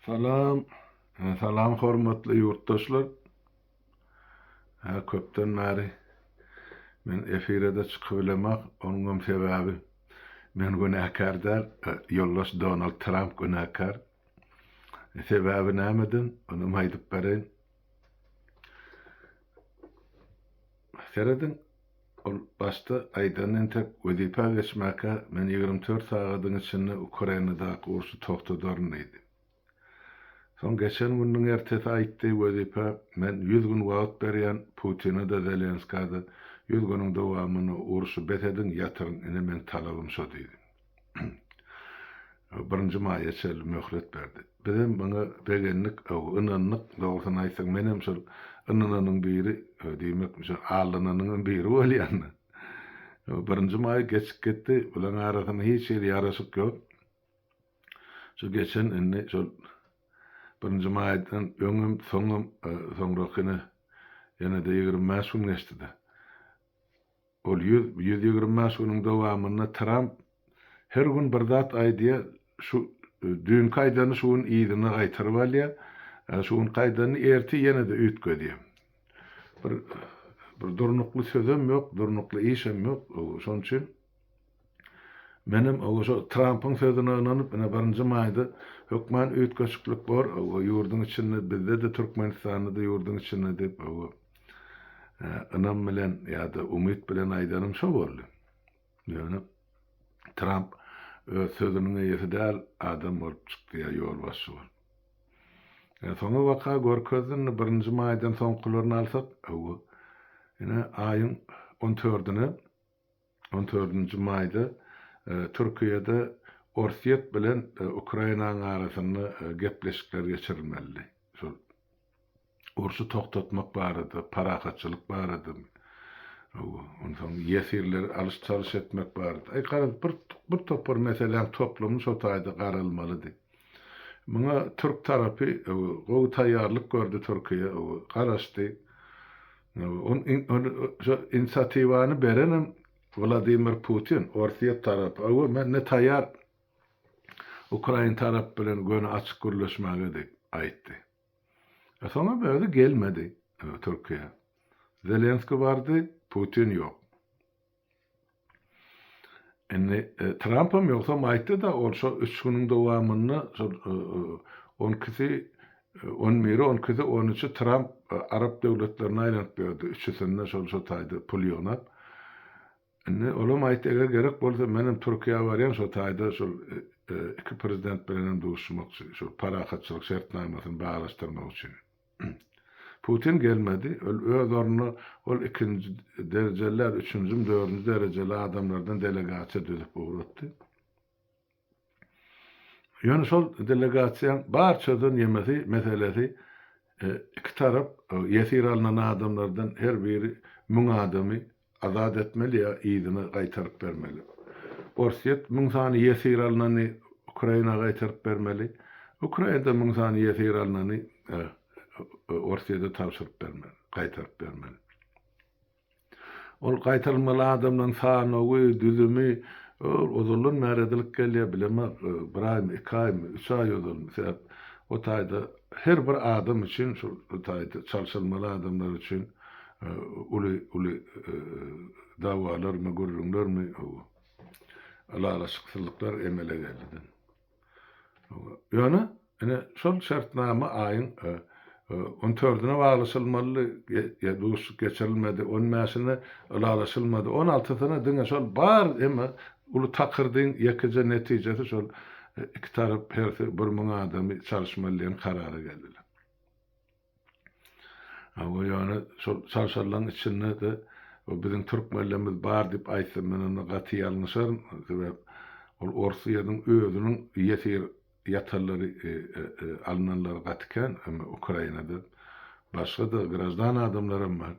Salam, salam hormatly yurtdaşlar. Köpden bäri men efirede çykyp bilemek, onuň sebäbi men günäkärder, ýoldaş Donald Trump günäkär. Sebäbi nämeden? Onu aýdyp berýin. Seredin ol başda aýdan entek wezipa geçmäke men 24 sagatyň içinde Ukrainada gurşy togtadaryn idi. Son geçen gündüň ertesi aýtdy wezipa men 100 gün wagt berýän Putina da Zelenskiýa da 100 günüň dowamyny uruşy betedin ýatyryň ine men talabym şo diýdi. Birinji maýa çel möhlet berdi. Bizim bana begenlik, ynanlyk dogrusyny aýtsak menem şol ynanynyň biri diýmek şol alanynyň biri bolýan. Birinji maýa geçip getdi, ulan arasynda hiç ýer ýaraşyk ýok. Şo geçen indi şol birinji maýdan öňüm soňum soňrakyny ýene-de 25 gün geçdi. Ol 125 günüň dowamyny Trump her gün bir zat aýdýa şu dünkü aýdany şuň ýygyny gaýtaryp alýar, şuň gaýdany erti ýene-de ütgedýär. Bir durnukly sözüm ýok, durnukly işim ýok. Şoň üçin menim o Trump'ın sözüne inanyp ene birinji maýda hökmen ütgeçiklik bar, o ýurdun içinde bizde de Türkmenistanda da ýurdun içinde dep inam bilen ýa-da umyt bilen aýdanym şo boldy. Ýöne Trump sözüniň ýetidäl adam bolup çykdy ýa ýol başy bol. Soňa waka görkezden birinji maýdan soňkylaryny alsak, ene aýyň 14-nji maýda Türkiýede Orsiýet bilen Ukrainanyň arasynda gepleşikler geçirilmeli. Şol urşy toktatmak barady, parahatçylyk barady. Ondan ýesirler alış-çalış etmek barady. Bir topar meselen toplumy şo taýda garalmalydy. Muňa Türk tarapy gowy taýýarlyk gördü Türkiýe, garaşdy. On inisiatywany berenem Vladimir Putin, Orsiýet tarapy. Men ne taýýar Ukraina tarap bilen göni açyk gürleşmäge diýip aýtdy. Soňra böyle gelmedi Türkiýe. Zelenskiy bardy, Putin ýok. Trump'am ýoksa aýtdy da ol şo 3 güniň dowamyny 13 Trump Arap döwletlerine aýlanyp berdi. Üçüsinde şol taýda pul ýognap. Olam aýtdy eger gerek bolsa menem Türkiýe barýan şo taýda şol iki prezident bilen duşmakçy, şol parahatçylyk şertnamasyny baglaşdyrmak üçin. Putin gelmedi. Öz ornuny ol ikinji derejeler, üçüncü, dördüncü derejeli adamlardan delegasiýa düzüp uğratdy. Ýöne şol delegasiýa barçadan ýemesi meselesi iki tarap ýesir alynan adamlardan her biri 1000 adamy azad etmeli ýa ýygyny gaýtaryp bermeli. Orsiýet 1000 sany ýesir alynany Ukraina gaýtaryp bermeli. Ukraina 1000 sany ýesir alynany Orsiýetde tapşyryp bermeli, gaýtaryp bermeli. Ol gaýtarylmaly adamlaryň sany, düzümi, uzunlyk meredilik gelýär bilemek, 1 aý, 2 aý, 3 aý uzun. O taýda her bir adam üçin, şu taýda çalşylmaly adamlar üçin uly dawalar, gürrüňler, alalaşykçylyklar emele geldi. Ýöne ene şol şertnama aýyň 14-üne baglaşylmaly ýa-da geçirilmedi, 15-ine alalaşylmady, 16-syna diňe şol bar emma uly takyrdyň ýekije netijesi şol iki tarap her 1000 adamy çalşmalyň karary geldiler. Ýöne şol çalşaryň içinde de biziň türkmenlerimiz bar diýip aýtsam men onu gaty ýalňyşarym. Sebäp ol Orsiýanyň özüniň ýesir ýatarlary alynanlar gatken, Ukrainada başga da grajdan adamlarym bar.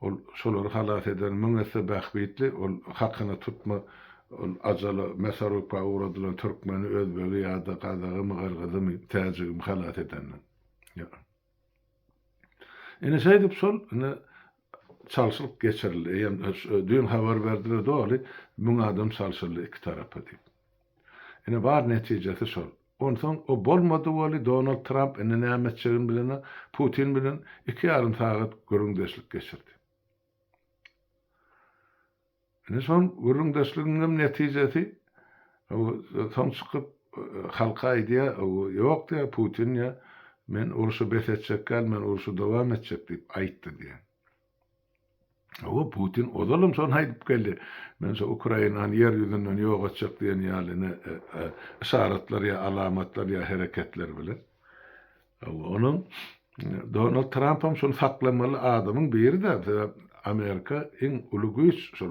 Ol şolary halat eden müňese bähbitli, ol hakyny tutma, ol ajaly mesarupa uğradylan türkmeni özbegi ýa-da gazagymy gargazymy täjigimi halat edenler. Ene şeýdip şol çalşylyk geçirildi. Dün habar berdiler doli 1000 adam çalşyldy iki tarapy diýip. Ene bar netijesi şol. ondan o bolmady boli Donald Trump ene näme etjegin bilen Putin bilen 2 ýarym sagat görüňdeşlik geçirdi. Ene son görüňdeşliginiň netijesi son çykyp halka aýdýa, ýok diýär Putin ýa men uruşy besetjekkäl, men uruşy dowam etjek diýip aýtdy diýär. O Putin odalım son haýdyp geldi. Men şu Ukrainany yer ýüzünden ýok etjek diýen ýalyny işaretler ýa alamatlar ýa hereketler bilen. Onuň Donald Trump'am şonu saklamaly adamyň biri-de. Amerika en uly güýç şol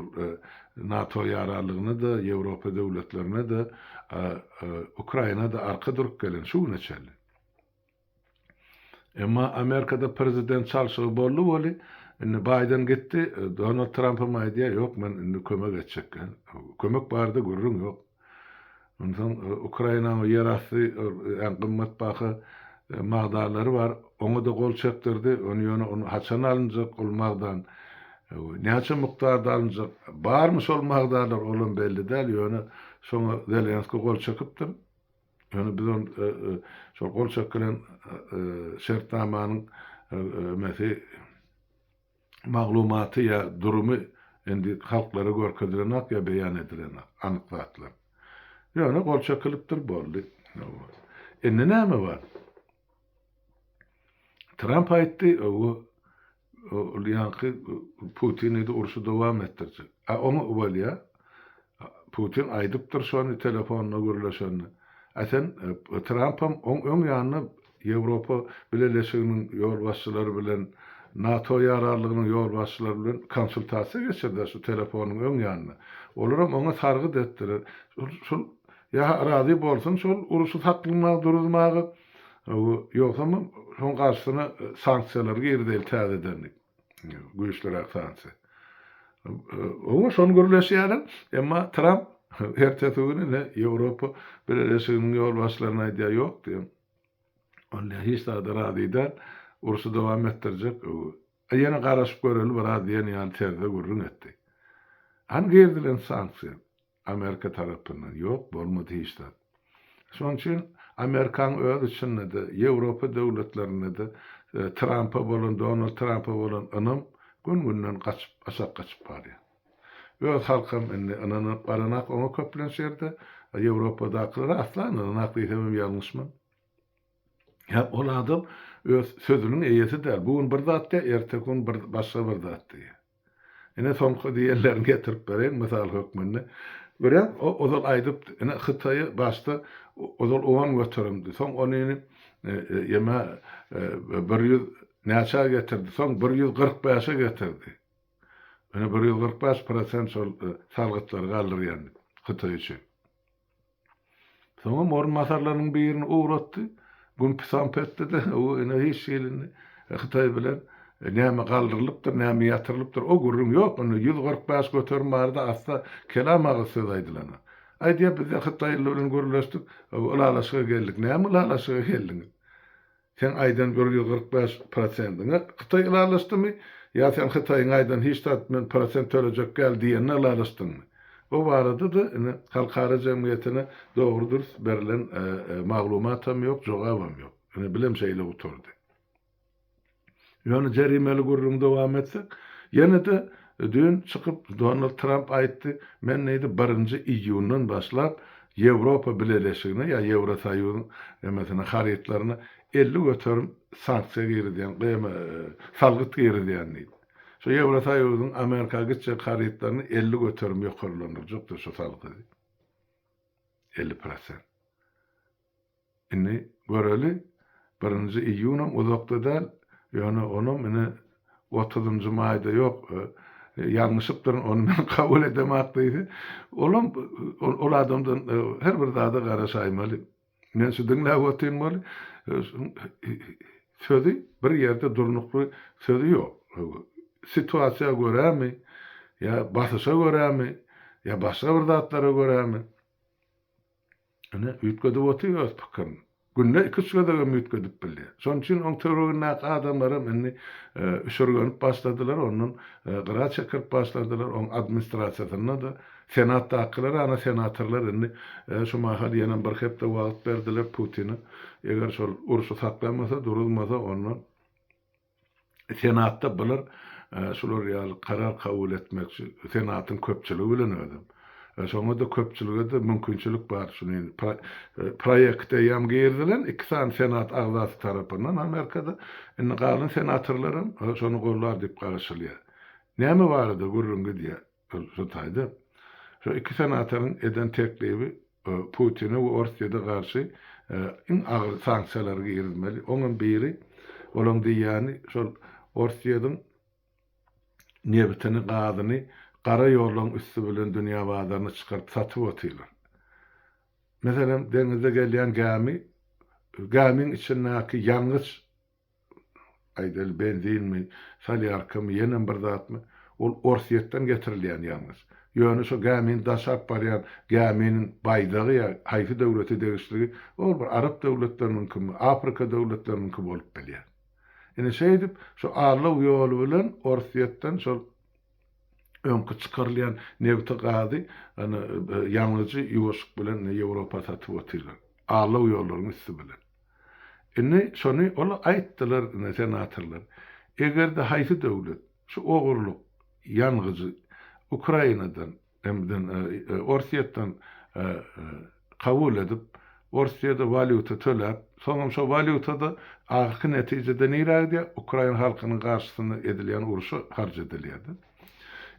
NATO ýaralygyny da, Ýewropa döwletlerine de, Ukraina da arka durup gelen şu neçeli. Emma Amerika'da prezident çalşygy boldy boli, Biden gitti, Donald Trump'a aýdýar, ýok men indi kömek etjekkäm. Kömek bardy, görüň ýok. Ondan Ukrainanyň ýerasty en gymmatbaha magdalary bar, oňa da gol çekdirdi, onu haçan alınjak ol magdan. Näçe mukdarda alınjak, barmy şol magdalar olan belli däl, ýöne şoňa Zelenski gol çekipdir. Ýöne biz şol gol çekilen şertnamanyň mesele maglumaty ýa durumy endi halklara görkezdirenek ýa beýan edilenek, anyklatlar. Ýöne gol çekilipdir boldy. Indi näme bar? Trump aýtdy, ýa-ni Putin'i de uruşy dowam etdirjek. Onu bolýa. Putin aýdypdyr şonu telefonuna görleşenni. Sen Trump'am öň ýanyna Ýewropa Birleşiginiň ýol başçylary bilen NATO ýaralygynyň ýol başçylary bilen konsultasiýa geçirdi şu telefonyň öň ýanyna. Olaram oňa sargyt etdiler. Şol ýa razy bolsun şol uruşy saklamagy durulmagy ýoksamy şoň garşysyna sanksiýalar girdi täze edenlik. Güýçlere sanksiýa. O şonu görleşýär, emma Trump ertesi günü Ýewropa Birleşiginiň ýol başçylaryna aýdýar, ýok diýär. Onlar hiç daha da radiyden ursu devam ettirecek. Yine karışıp görülü bir radiyen yani terde gurrun etti. Hangi girdilen sanksiyon? Amerika tarafından yok, bolmadı hiç de. Son için Amerikan öz içinde de, Ýewropa devletlerine de, Trump'a bolun, Donald Trump'a bolun, anam gün-günden aşak kaçıp var ya. Öz halkam ananı baranak onu köplenşerde, Ýewropadakylary aslan ananak diýsem ýalňyşmy? Ya ol adam öz sözünün eýesi däl. Bugün bir zat diýär, ertesi gün başga bir zat diýär. Ene soňky diýerlerini getirip bereň, mysal hökmünde. Görýän, o zat aýdyp, ene Hytaýy başda o zat owan götürümdi. Soň ony ýema 100 näçe getirdi. Soň 145'e getirdi. Ene 145% şol salgytlary galdyrýan Hytaýy üçin. Soň morun masarlarynyň birini uğratdy. Gün pisam petdi de, o ene hiç şeyini Hytaý bilen näme galdyrlypdyr, näme ýatyrlypdyr, o gurrun ýok, onu 145 götürmärdi, asla kelamagy söz aýdylan. Aýdýar biz Hytaý bilen görleşdik, olalaşyga geldik. Näme olalaşyga geldiň? Sen aýdan 145%-ni Hytaý olalaşdymy? Ya sen Hytaýyň aýdan hiç tatmen prosent tölecek gel diýeni olalaşdyňmy? O barada da halkara cemiyetine doğrudur berilen maglumatam yok, jogabam yok. Bilim şeyle oturdu. Yani cerimeli gurrun devam etsek, yine de dün çıkıp Donald Trump aýtdy, men neydi 1 iyundan başlap Ýewropa Birleşigine ya Ýewrosaýygyň mesela haritlaryna 50 götürüm sanksiýa girdiýän, salgyt girdiýän diýdi. Şu Ýewrosaýygyň Amerika gitjek haritlaryny 50 götürüm ýokarlandyryjak şu salgy. 50%. Inni göreli 1 iyunam uzakda däl, ýöne onu meni 30-njy maýda ýok, ýalňyşypdyr, onu men kabul edemek diýdi. Ol adamdan her bir zada garaşaýmaly. Men şu diňläp oturmaly. Sözü bir ýerde durnukly sözü ýok. Situasiýa görämi, ya basışa görämi, ya başga bir zatlara görämi? Ene üýtgedi otuýar öz pikirini. Günde 2 suda ümit gödüp bildi. Şoň üçin oň töwereginde adamlara meni üşürgenip başladylar, onun gyra çekip başladylar, oň administrasiýasyna da senat takylar, ana senatorlar indi şu mahal ýene bir hepde wagt berdiler Putin'e. Eger şol uruşy saklanmasa, durulmasa onu senatda bular şular ýaly karar kabul etmekçi senatın köpçüligi bilen ödüm. Şoňa da köpçülüge de mümkinçilik bar. Şunu proýekte ýam girdilen iki san senat agzasy tarapyndan Amerikada indi galan senatorlarym şonu gollar diýip garaşylýar. Näme bardy gurrungy diýe şu taýda. Şu iki senatoryň eden teklibi Putin'e we Orsiýada garşy iň agyr sanksiýalara girilmeli. Onuň biri bolan diýýäni şol Orsiýadyň nebetini gadyny Qara ýolun üstü bilen dünýä bazaryna çykaryp satyp otylar. Meselem deňizde gelýän gämiň içindäki ýangys aýdal benzinmi, salyarkamy, ýene bir zatmy ol Orsiýetden getirilýän ýangys. Ýöne şu gämiň daşap barýan gäminiň baýdygy ýa haýsy döwleti degişligi ol bir Arap döwletlerininkimi, Afrika döwletleriniki bolup bilýär. Ene şeýdip şu arlyk ýoly bilen Orsiýetden şol öňkü çykarylýan nebti gady, ana ýanglyjy ýuwaşyk bilen Ýewropa satyp otylar. Arlyk ýollaryň üstü bilen. Indi şonu ola aýtdylar senatorlar. Egerde haýsy döwlet şu ogurluk ýanglyjy Ukrainadan hemden Orsiýetden kabul edip Orsiýada valyuta töläp, soňra şu valyutada agyky netijede näýärdi? Ukraina halkynyň garşysyna edilýän uruşy harj edilýärdi.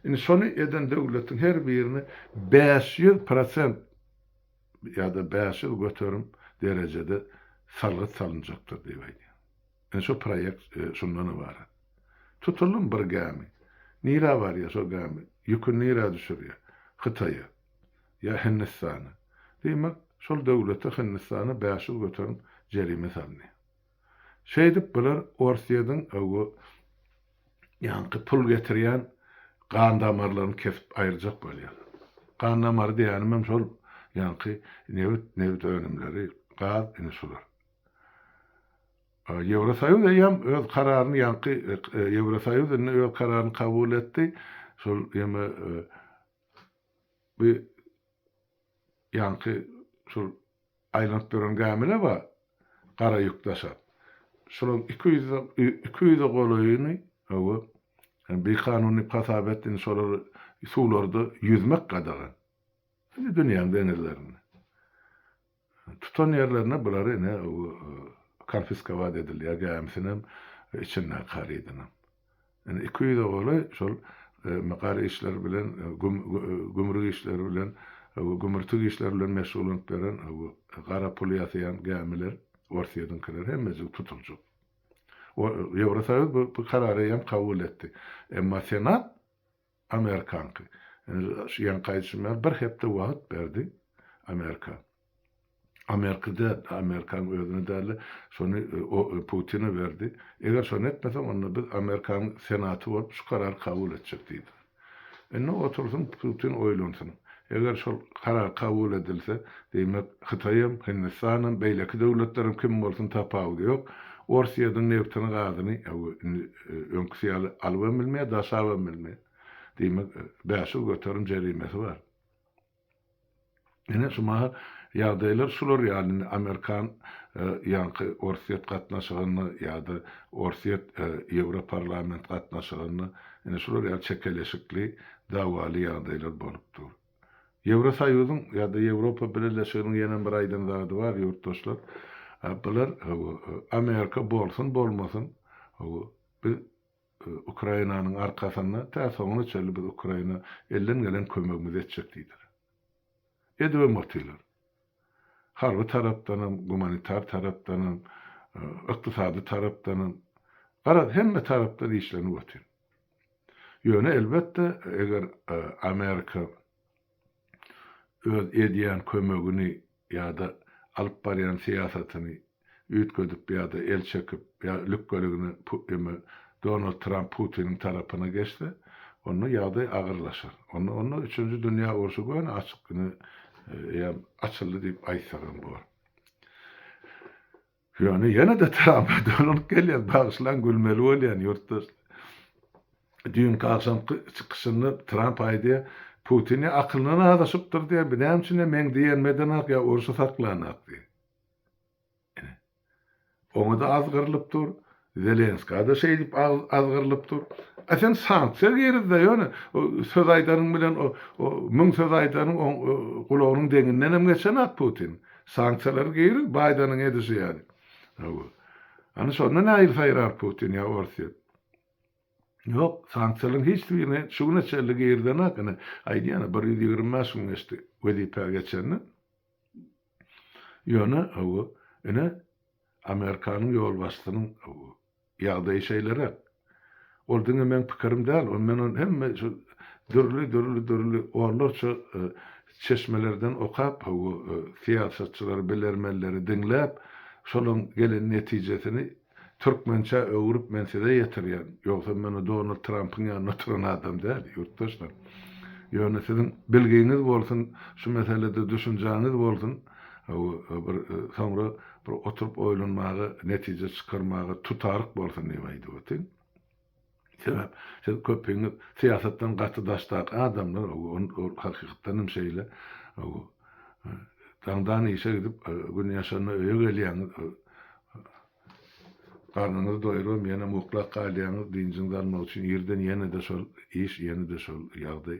Indi şonu eden döwletiň her birini 500% ýa-da 500 göterim derejede salgyt salynjakdyr diýip aýdýar. Indi şu proýekt şundan ibaret. Tutulun bir gämi. Nira var ya şu gämi. Ýükün nira düşürýär? Hytaýa ýa Hindistana. Diýmek, şol döwlete Hindistana 500 göterim jerime salynýar. Şeýdip bular Orsiýadyň öwü ýanky pul getirýän kan damarlaryny kesip aýyrjak bolýar. Kan damary diýänim şol ýanky nebit önümleri, gaz insular. Ýewrosoýuz ýam öz kararyny ýanky Ýewrosoýuz öz kararyny kabul etdi. Şol ýeme bu ýanky şol aýlanyp duran gämile bar, gara ýükdaşar. Şol 200 golaýyny öwü bir kanuny kasabetini sorar suwlarda yüzmek gadagan. Dünýäň denizlerini. Tutan ýerlerine bulary ne konfiskowat edilýär, gämsinem içinden garydyna. Yani 200 golay şol maqary işler bilen, gümrük işleri bilen, gümrük işleri bilen meşgul bolup beren gara pul ýasaýan gämiler, Orsiýadynkiler hemmesi tutuljak. Ýewrosoýuz bu karary hem kabul etdi. Emma senat Amerikanky. Şu ýan gaýtşylar bir hepde wagt berdi Amerika. Amerikan özüne däli şonu Putin'e berdi. Eger şonu etmese onu biz Amerikan senaty bolup şu karar kabul etjek diýdi. Enne otursun Putin oýlansyn. Eger şol karar kabul edilse, diýmek Hytaýym, Hindistanam, beýleki döwletlerim kim bolsun tapawy ýok. Orsiýadyň nebtini gadyny öňküsi alyp bilmeýär, daşap bilmeýär. Diýmek, 500 göterim jerimesi bar. Ene şu mahal ýagdaýlar şular ýaly Amerikan ýanky Orsiýet gatnaşygyny ýa-da Orsiýet Ýewropa parlament gatnaşygyny ene şular ýaly çekeleşikli dawaly ýagdaýlar bolupdyr. Ýewrosoýuzyň ýa-da Ýewropa Birleşiginiň ýene bir aýdan zady bar ýurtdaşlar. Bular Amerika bolsun bolmasyn bir Ukrainanyň arkasyna täsoňy çelip Ukraina elden gelen kömegimizi etjek diýdiler. Edibem otylar. Harby tarapdanam, humanitar tarapdanam, ykdysady tarapdanam, hemme tarapdan işlenip otyr. Ýöne elbetde eger Amerika öz edýän kömegini ýa-da alyp barýan siýasatyny üýtgedip ýa-da el çekip ýa lükgeligini Donald Trump Putin'in tarapyna geçdi. Onu ýagdaý agyrlaşar. Onu 3-nji dünýä uruşy goýan açyk açyldy diýip aýtsagan bolar. Yani ýene de Trump'a dönüp gelýär, bagyslan gülmeli bolýan ýurtdaş. Dünkü akşam çıkışını Trump aýdy, Putin'i akylyny adaşypdyr diýär. Näme men diýenmeden ak ya urşa saklanak diýär. Onu da azgırılıpdır. Zelenski da şey dip azgırılıpdır. Sen sanksiya geride ýöne söz aýdaryň bilen o müň söz aýdaryň gulagynyň deňinden hem geçen ak Putin. Sanksiyalar gerir Biden'ın edisi yani. Ana şondan aýyl saýrar Putin ya orsi. Yok, sanksiyaların hiçbirine şuna çelli geriden ak. Aýdýany 125 gün geçti. Wedipä geçenni. Ýöne o Amerikanyň ýol bastynyň ýagdaý şeýleri. Ol diňe men pikirim däl, men hemme şu dürli orlarça çeşmelerden okap, siýasatçylar bilermelleri dinläp, şolaryň gelen netijesini türkmençe öwrüp mensede ýetirýän. Ýogsa men Donald Trump'yň ýanyna turan adam däl, ýurtdaşlar. Ýöne siziň bilginiz bolsun, şu meselede düşünjäňiz bolsun. Sonra bir oturup oýlanmagy, netije çykarmagy tutaryk bolsun diýip aýdyp sebäp siz köpüňiz siýasatdan gaty daşdak adamlar o hakykatdan şeýle taňdan işe gidip gün ýaşanyna öýe gelýäňiz garnyňyzy doýurup ýene muklak galýäňiz diňiňizden almak üçin ýerden ýene de şol iş ýene de şol ýagdaý.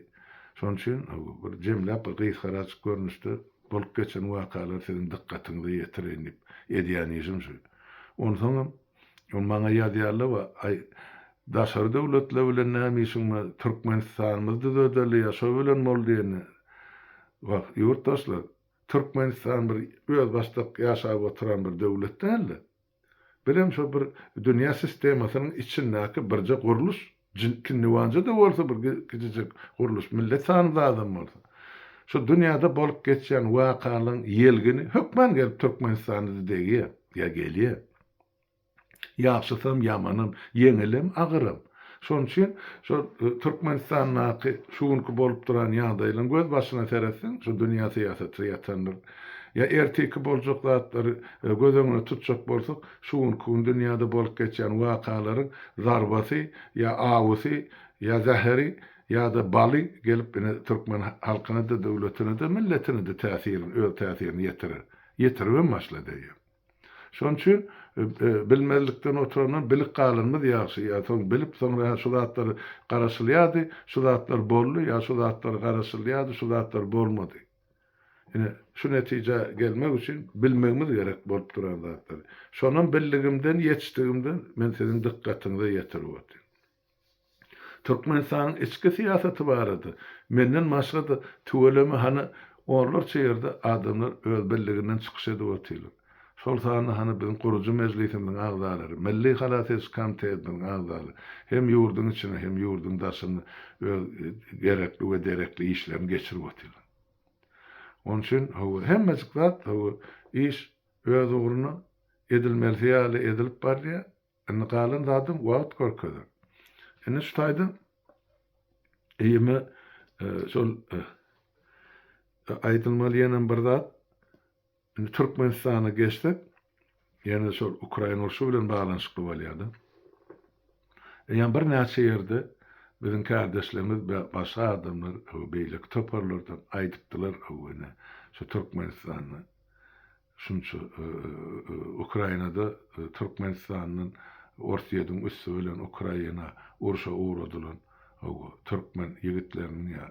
Şoň üçin bir jemläp bir gysgaraç görnüşde bolup geçen wakalar senin dikkatini ýetirenip edýänizim şu. Ondan on maňa ýadýarlar we ay daşary döwletler bilen nämişiňmi Türkmenistanymyzda dödeli ýaşaw bilen bol diýeni. Wak ýurtdaşlar, Türkmenistan bir öz başda ýaşap oturan bir döwlet däl. Bilem şu bir dünýä sistemasynyň içindäki birje guruluş, kinniwanja da bolsa bir gidijek guruluş, millet sanyda adam bolsa. Şu dünýäde bolup geçen wakalyň ýelgini hökmen gelip Türkmenistanyň diýýär, ýa gelýär. Ýaşasam ýamanym, ýeňilim, agyrym. Şoň üçin şu Türkmenistanyň şuňky bolup duran ýagdaýlaryň göz başyna seretsin, şu dünýä siýasaty ýatandyr. Ya erteki boljak zatlary göz öňüne tutjak bolsak, şuňky dünýäde bolup geçen wakalaryň zarbasy, ýa awusy, ýa zäheri, ýa da baly gelip Türkmen halkyna da, döwletine de, milletine de öz täsirini ýetirip başlady. Şoň üçin bilmezlikden oturanan bilik galynmyz ýaşy, ýa soň bilip soňra şu zatlary garaşylýady, şu zatlar boldy, ýa şu zatlar garaşylýady, şu zatlar bolmady. Şu netije gelmek üçin bilmegimiz gerek bolup duran zatlar. Şonuň billigimden, ýetişdigimden men siziň dikkatiňize ýetirip Türkmenistanyň içki siýasaty barady. Menden başga da töweleme orlarça ýerde adamlar öz billiginden çykyş edip otylar. Şol sany bizim guruju mejlisimiň agzalary, Milli Halat Komitetiň agzalary hem ýurduň içine hem ýurduň daşyny gerekli we derekli işlerini geçirip otylar. Onun üçin hemmesi zat iş öz uğruna edilmeli ýaly edilip barýar. Indi galan zatym wagt görkezler. Indi şu taýda eýme şol aýdylmaly ýene bir zat Türkmenistana geçdik. Ýene şol Ukraina urşy bilen baglanşykly bolýardy. Ýa bir näçe ýerde bizim kardeşlerimiz başga adamlar beýlik toparlardan aýdypdylar şu Türkmenistanyň şunça Ukrainada Türkmenistanyň Orsiýadyň üssü bilen Ukraina urşa uğradylar. Türkmen ýigitleriniň ýa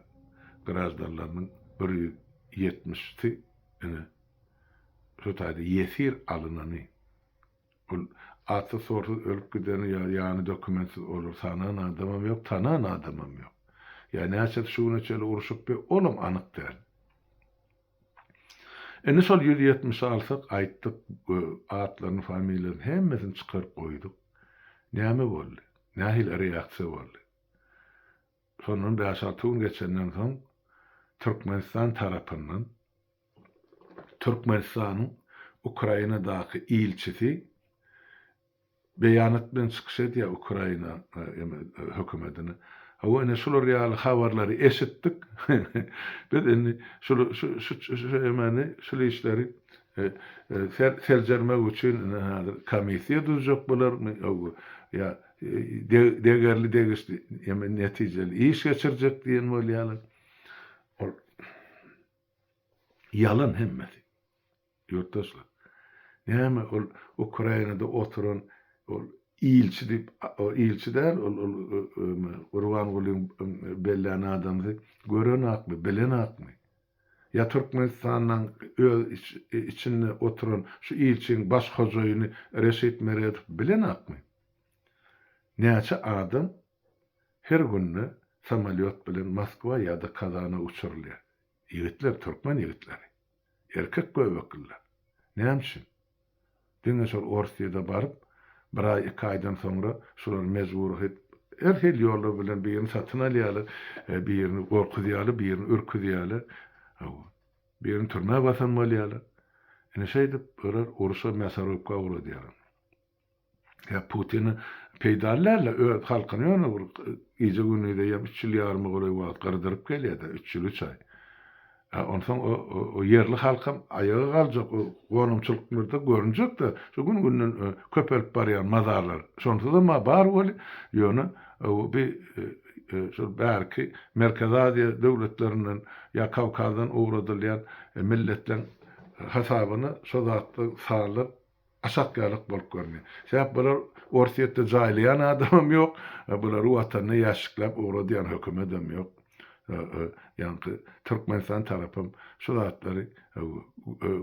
grazdanlarynyň 170-ti şu taýda ýesir alynany. Ol atı sortu ölüp gideni ýa dokumentsiz olur. Sanan adamam ýok, tanan adamam ýok. Ýa näçe şuňa çeli uruşyp bir olum anyk däl. Eni şol 170 alsak aýtdyk, atlaryny, familiýalaryny hemmesini çykaryp goýduk. Näme boldy? Nähil reaksiýa boldy? Şonun 5-6 gün geçenden soň Türkmenistan tarapyndan Türkmenistanyň Ukrainadaky ilçisi beýanat bilen çykyş edýär Ukraina hökümetine. Ene şular ýaly habarlary eşitdik. Biz endi şu işleri Seljermek üçin komissiya düzjek bolarmy? Ya degerli degişli ýa netijeli iş geçirjek diýen bolýarlar. Ol yalan hemmeti. Ýurtdaşlar. Näme ol Ukrainada oturan ol ilçi dip o ilçi däl ol Gurban Gulyň bellän adamdy gören akmy, bilen akmy. Ya Türkmenistan'dan içinde oturan şu ilçin baş hocaýyny Reşit Meredov bilen akmy? Näçe adam her günni samolyot bilen Moskwa ýa-da Kazana uçurulýar. Ýigitler, Türkmen ýigitleri. Erkek göbekler. Näçe? Diňe şol Orsiýada baryp, bir ay, 2 aýdan soňra şular mejbur hep hel ýollar bilen birini satyn alýarlar, birini gorkudýarlar, birini ürküdýärler. Birini türmäge basan bolýarlar. Ene şeýdip, örer uruşa mesarupka uradýarlar. Ya Putin'i peýdarlarla öz halkyny ýöne iýje günüde ýa 3 ýyl ýarmy goly wagt gardyryp gelýär-de 3 ýyl 3 ay. Ondan o yerli halkam ayağa galjak, gonumçylyklarda görünjek de, şu günden köpelip barýan mazarlar. Şonda da ma bar boli, ýöne bir şu belki Merkez Aziýa döwletlerinden ýa Kawkazdan uğradylýan milletlerin hasabyny şo zatda sağlyp aşakýarlyk bolup görnýär. Sebäp bular Orsiýetde jaýlayan adamam ýok, bular watanyny ýaşyklap uğradýan hökümetem ýok. Ýa-ni Türkmenistan tarapym şu zatlary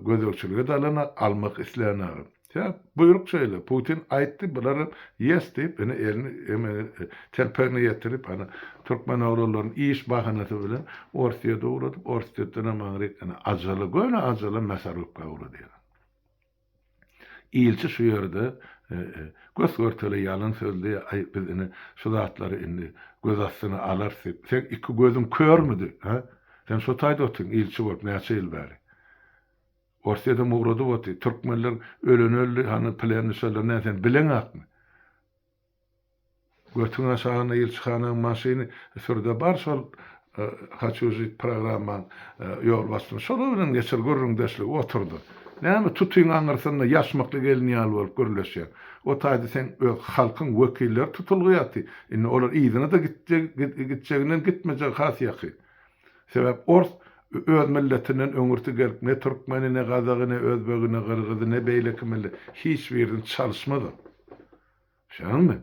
gözegçiligi dalana almak isleýär. Ya buyruk şöyle, Putin aýtdy, bular yes diýip, elini telpegine ýetirip, Türkmen oğullarının iş bahanasy bilen Orsiýada uğradyp, Orsiýetden amaňryk ajaly mesarupka uğradylar. İlçi şu ýerde göz görteli yalan sözlü bizini şu zatlary indi göz astyna alarsyp, sen iki gözüm körmüdi, ha? Sen şu taýda otun ilçi bolup näçe ýyl bäri. Orsiýada uğrady botdy. Türkmenler öldü, planny şöyle näsen bilen akmy? Götüň aşagyna ilçihanyň maşyny sürde bar şol haçujit programman ýol bastym. Şol bilen geçer görüň desli oturdy. Näme tutuýun aňyrsyna ýaşmakly gelin ýaly bolup görülýär. O taýda sen halkyň wekilleri tutulýardy. Indi olar ýygyna da gitjeginden gitmejek has ýaky. Sebäp öz milletinden öňürti gelip ne Türkmeni, ne Gazagy, ne Özbegi, ne Gyrgyzy, ne beýleki millet hiç birden çalışmady. Şaňmy?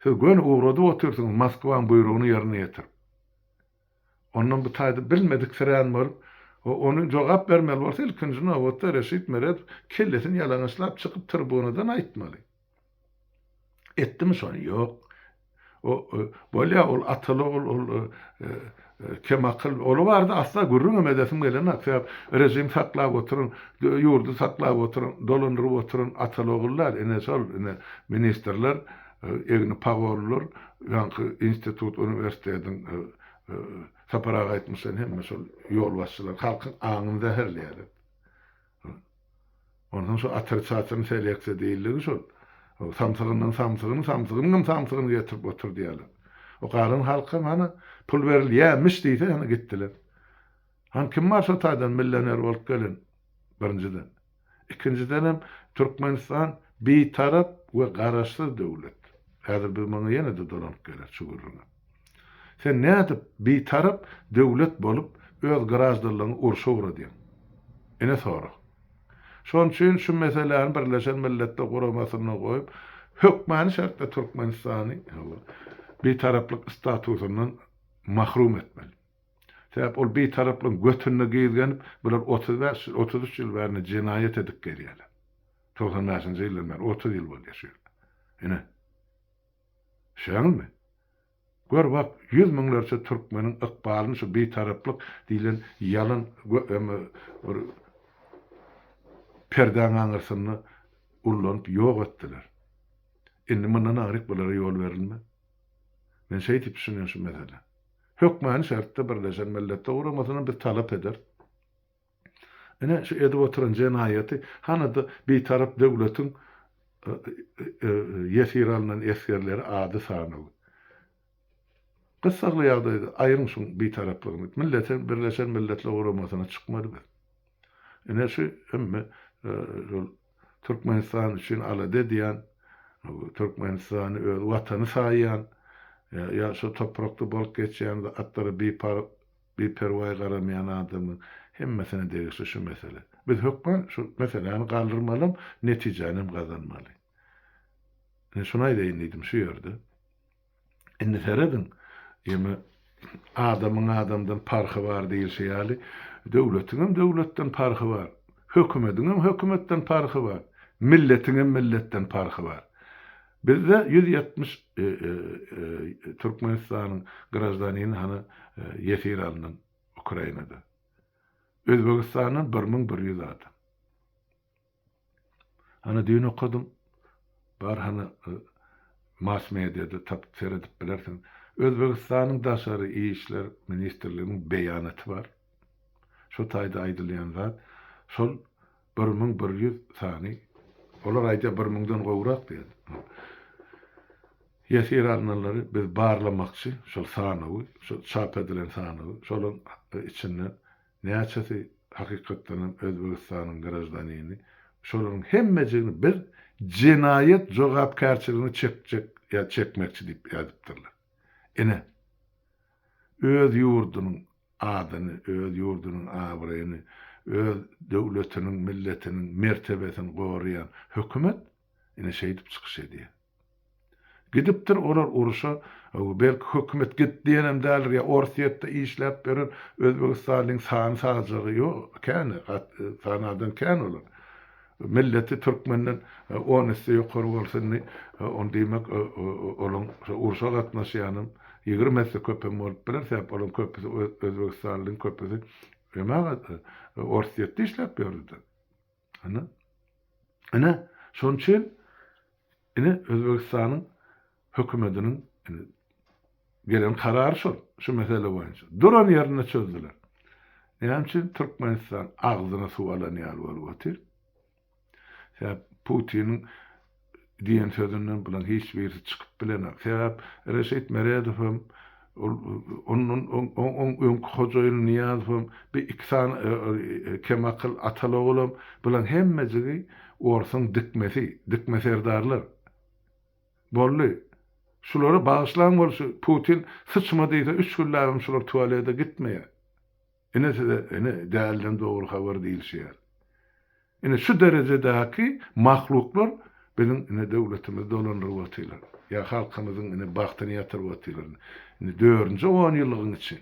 Siz gön uğrady oturdyň Moskwaň buyrugyny ýerine ýetirip. Ondan bu taýda bilmedik serän bolup, onu jogap bermeli bolsa ilkinji nowatda Reşit Meredov kellesini ýalaňaçlap çykyp tribunadan aýtmaly. Etdimi şonu? Ýok. Bolýa ol ataly ol kemakıl olu vardı asla gurrun emedesim gelen sebäp rejim saklap oturun, ýurdu saklap oturun, dolandyryp oturun ataly ogullar, ene şol ministrler, egni pagorlar, ýa-ni institut, universitetiň saparaga aýtmyşlar hemme şol ýol başçylar halkyň aňyny zäherleýär. Ondan şu atrçatyny seleksiýa diýiligi şol. Samsygyny getirip otur diýerler. O garyn halky pul berilýärmiş diýse gitdiler. Kim var şu taýdan milyoner bolup gelen birinciden. İkinciden hem Türkmenistan bir tarap we garaşsyz döwlet. Häzir biz muňa ýene de dolanyp geler şu gurruna. Sen nädip bir tarap döwlet bolup öz garaşdyrlygyny urşa uradýan. Ene sonra. Şon üçin şu meselelerini Birleşen Milletler Guramasyna goýup, hökmany şartda Türkmenistany bir taraplyk statusundan mahrum etmeli. Sebäp ol bir taraplyk götünde giýilgenip, bular 33 ýyl bärini jinayet edip gelýärler. 90-njy ýyllar 30 ýyl bolýar. Ene. Şaňmy? Gör bak, 100 miňlerçe Türkmeniň ykbalyny şu bir taraplyk diýilen ýalan perden aňyrsyny urlanyp ýok etdiler. Indi mundan agyryk bulara ýol berilme. Men şeýdip düşünýän şu mesele. Hökmany şartda Birleşen Milletler Guramasyna bir talap eder. Ene şu edip oturan jenaýaty hanada bir tarap döwletiň ýesir alynan eskerleri ady sanyl. Gysgaly ýagdaýda aýryň şu bir taraplygyny Birleşen Milletler Guramasyna çykmady. Ine şu emme Türkmenistan üçin alada diýen, Türkmenistany öz watany saýýan, ya şu toprakda bolup geçýän atlary bir perway garamayan adamyň hemmesine degişli şu mesele. Biz hökmen şu meseleni galdyrmalym, netijeni gazanmaly. Şuna değindim şu ýerde. Indi seredin, ýeme adamyň adamdan parky bar diýilse ýaly, döwletiň döwletden parky bar, hökümetiň hökümetden parky bar, milletiň milletten parky bar. Bizde 170 Türkmenistanyň grajdanyny hany ýetir alynan Ukrainada. Özbegistanyň 1100 adam. Hany düýün okudum. Bar hany mass mediada tap seredip bilersin. Özbegistanyň daşary işler ministrliginiň beýanaty bar. Şu taýda aýdylýan zat, şol 1100 sany. Olar aýda 1000-den gowrak diýdi. Ýetir alnalary biz barlamakçy, şol sanawy, şol çap edilen sanawy, şolun içinden näçesi hakykatdan Özbegistanyň grajdanyny, şolun hemmejini bir cinayet jogapkärçiligini çekmekçi diýip ýazypdyrlar. Ene öz ýurdunyň adyny, öz ýurdunyň abraýyny, öz döwletiniň, milletiniň mertebesini goraýan hökümet ene şeýdip çykyş edýär. Gidipdir olar uruşa, belki hökümet git diýenem dälir ya Orsiýetde işläp beren Özbegistanyň sany sajagy ýok, käne sanadan käne olar. Milleti Türkmenden 10 ise ýokary bolsany, on diýmek olan uruşa gatnaşýanym 20 ise köpem bolup biler, olan köpüsi Özbegistanyň köpüsi Orsiýetde işläp berdi. Ana şoň üçin Özbegistanyň hökümetiniň gelen karary şu mesele boýunça duran ýerine çözdüler. Näme üçin Türkmenistan agzyna suw alanýar bolup otyr. Sebäp Putiniň diýen sözünden bilen hiç birisi çykyp bilenok. Sebäp Reşit Meredow'um onun öňkü hojaýyny Niyazowum bir iksan kemakıl Atalogulum bilen hemmejigi orsun dikmeserdarlar. Bolly şulara bağışlan bolsa Putin sıçmadysa 3 günlärim şular tuvalete gitmeýär. Ene dälden dogry habar diýilýär. Ene şu derejedäki mahluklar bizim döwletimizde dolanryp otylar. Ya halkymyzyň bagtyny ýatyryp otylar. 4-nji 10 ýyllygyň içi.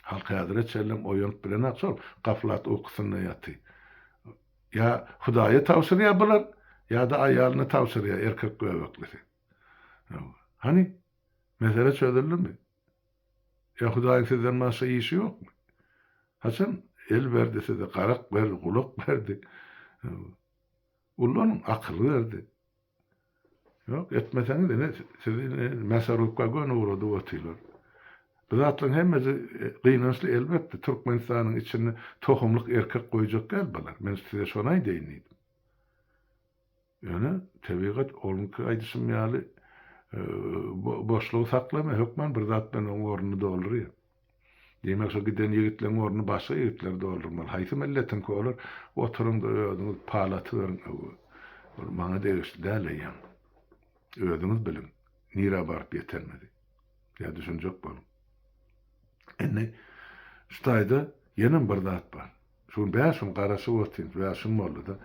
Halk häzir çellem oýunyp bilen açol gaflat okusyna ýaty. Ya Hudaýa tawsyrýar bular, ya da aýalyny tawsyrýar erkek göbekli. Hani mesele çözüldü ya Hudaýyň sizden başga işi ýokmy? Haçan el berdi size, garak berdi, gulak berdi. Ulan akyl berdi. Yok etmeseňiz sizi mesarufka gönüwredi otylar. Biz atlyň hemmesi gynançly elbetde Türkmenistanyň içinde tohumluk erkek goýjak gelbeler. Men size şonu aýdyň. Yani tebigat olunky aýdyşym ýaly boşluğu saklama, hökmen bir zat ben onun orunu dolduruyor. Demek şu giden yigitlerin orunu başka yigitler doldurmalı. Haýsy milletin ki olur, oturun da ödünüz palatı verin. Bana değişti däleyem. Ödünüz bilin. Nira barıp yetermedi. Ya düşünecek bolun. Enne, şu taýda yenim bir zat bar. Şun bäşim garaşy otyn, bäşim boldy da.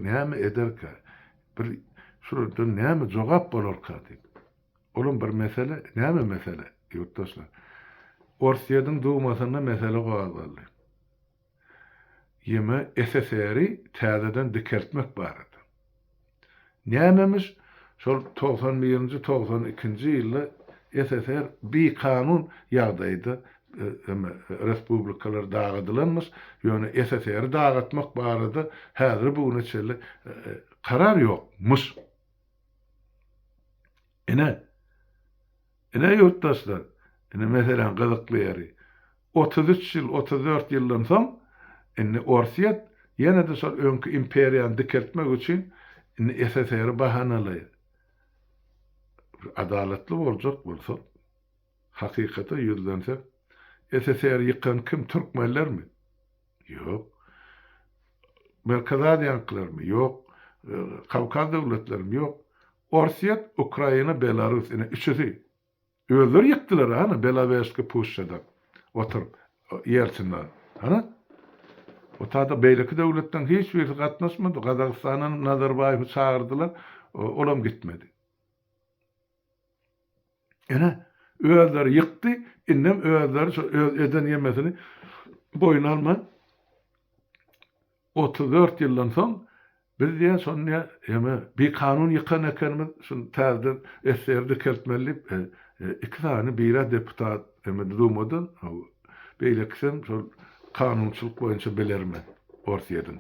Näme ederke? Bir şurada näme jogap bolarka diýip. Olum bir mesele, näme mesele? Ýurtdaşlar. Orsiýadyň dugmasyna mesele goýuldy. Ýeme SSR'i täzeden dikertmek barady. Nämemiş? Şol 91-nji 92-nji ýylda SSR bir kanun ýagdaýda respublikalar dağıdylanmış, ýöne SSR'i dağıtmak barady. Häzir bu neçeli karar ýokmuş. Ene ýurtdaşlar, meselen gyzykly ýeri 33 ýyl, 34 ýyldan soň Orsiýet ýene de şol öňkü imperiýany dikertmek üçin SSR'i bahanalaýar. Adaletli boljak bolsa, hakykata ýüzlense SSR yıkan kim? Türkmenler mi? Yok. Merkez Asiyalılar mı? Yok. Kavkaz devletleri mi? Yok. Orsiýet, Ukraina, Belarus ine üçüsi. Öldür yıktılar hana Belaveski Puşça'da. Oturup Yeltsin'den. Hana? O tada beyleki devletten hiç birisi katnaşmadı. Kazakistan'ın Nazarbayev'i çağırdılar. Olam gitmedi. Ene öldür yıktı. İnnem öldür eden yemesini boyun alma. 34 yıldan son biz diye sonra bir kanun yıkan ekenimiz şun täzeden eserdi keltmeli iki tane bira deputat Dumadan beýleksen şol kanunçylyk boýunça bilerme Orsiýadyň.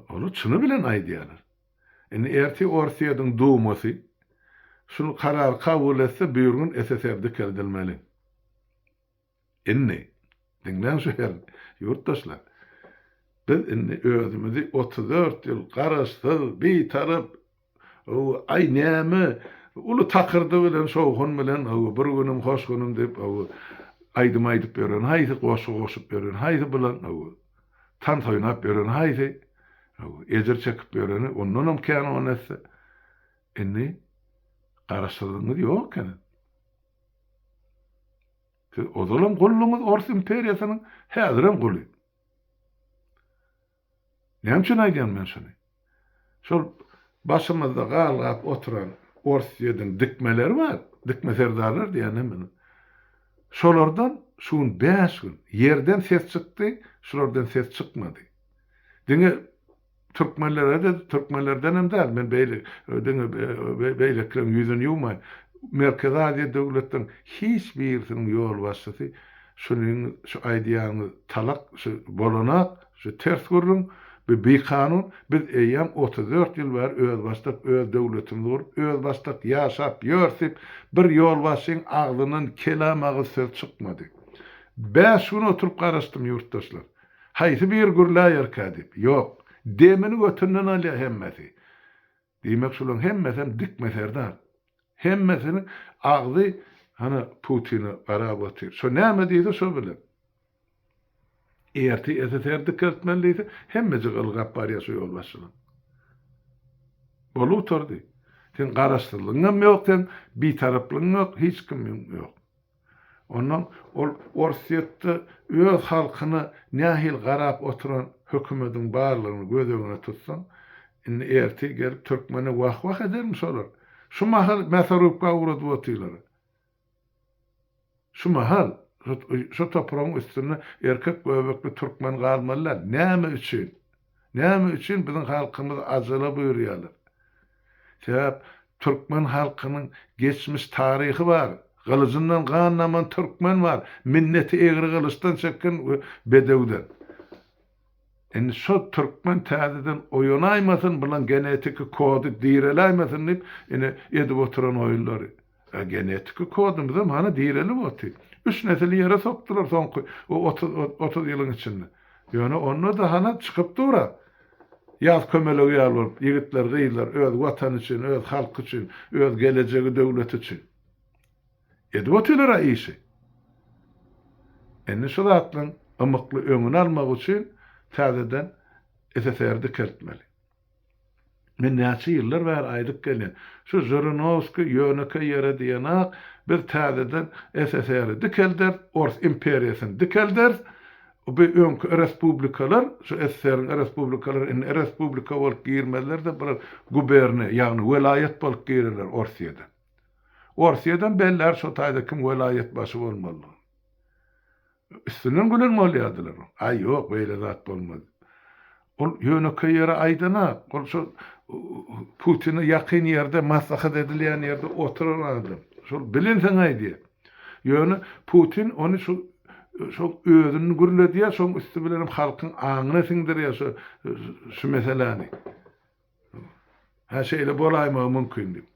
Onu çyny bilen aýdýarlar. Eni erti Orsiýadyň Dumasy şunu karar kabul etse büýürgün SSR'de keldilmeli. Enne dinlen şu her yurttaşlar. Biz inni özümüzi 34 yıl garaşsyz bir tarap ay näme ulu takırdy bilen şowgun bilen bir günüm hoş günüm dep aýdyp beren haýsy goşup beren haýsy bilen tan toýnap beren haýsy ejer çekip bereni ondan kän onese inni garaşsyzlygy ýok ken. Ozalam gulluňyz Ors imperiýasynyň häziren guly. Näçe aýdýan men şunu? Şol başymyzda galap oturan Orsiýadyň dikmeleri bar, dikme serdarlar diýenem men. Şolardan şuň 5 gün yerden ses çykdy, şolardan ses çykmady. Diňe Türkmenlerden hem däl, men beýleklerin ýüzüni ýuwmaý. Merkez Asiýa döwletleriniň hiç birisiniň ýol başçysy şunyň şu aýdýany talak, şu bolanak, şu ters gurrun bir kanun biz eýem 34 ýyl bar öz başlap öz döwletimiz borup öz başlap ýaşap ýörsip bir ýol başyň agzyndan kelamagy söz çykmady. 5 gün oturup garaşdym ýurtdaşlar. Haýsy bir gurlaýar kadip? Ýok. Demini götünden alýar hemmesi. Diýmek şolaryň hemmesi dikmeserdar. Hemmesiniň agzy hana Putin'i garap otyr. Şo näme diýdi şo bilen. Erti SSR'de keltmeliydi, hemmeci gılgap bar ýaşy ýol başylan. Bolup turdy. Sen garaşsyzlygyň ýok, sen bir taraplygyň ýok, hiç kim ýok. Ondan Orsiýetde öz halkyny nähil garap oturan hökümetiň barlygyny göz öňüne tutsaň, erti gelip Türkmeni wah edermi şolar? Şu mahal mesarupka uğradı otylar. Şu mahal şu toprağın üstüne erkek göbekli Türkmen galmalylar. Näme üçin? Näme üçin biziň halkymyz ajala buyurýarlar. Sebäp Türkmen halkynyň geçmiş taryhy bar. Gylyjyndan gannaman Türkmen bar. Minneti egri gylyçdan çeken bedewden. Eni şu Türkmen täzeden oýanaýmasyn bilen genetiki kody diýreleýmesin diýip eni edip oturan oýunlary. Genetiki kodumuz mana diýrelip otyr. 3 nesil ýere sokdular soňky 30 ýylyň içinde. Ýöne onu da hana çykyp dura. Ýaz kömelegi ýalyp ýigitler gyýlar öz watan üçin, öz halk üçin, öz gelejegi döwlet üçin. Edip otylar işi. Eni şu zatlaryň ymykly öňüni almak üçin täzeden SSR'de keltmeli. Men näçe ýyllar bar aýdyp gelýän. Şu Zhirinovskiy ýöneke ýere diýenak bir täzeden SSR'de dikelder, Ors imperiýasyny dikelder. Bu öňkü respublikalar, şu SSR'ň respublikalary, respublika bolup girmeler de bir guberne, ýagny welayet bolup girerler Orsiýada. Orsiýadan beller şu taýda kim welayet başy bolmaly. Üstünden gülen bolýardylar. Ay ýok, beýle zat bolmady. Ol ýöneke ýere aýdana, ol şu Putin'i yakın yerde, maslahat edilen yerde oturan adam. Şol bilinsen aýdy. Ýöne Putin onu şu özünü gürlediýär, şoň üstü bilen halkyň aňyna siňdirýär şu meseleni. Ha şeýle bolaýmagy mümkin diýip.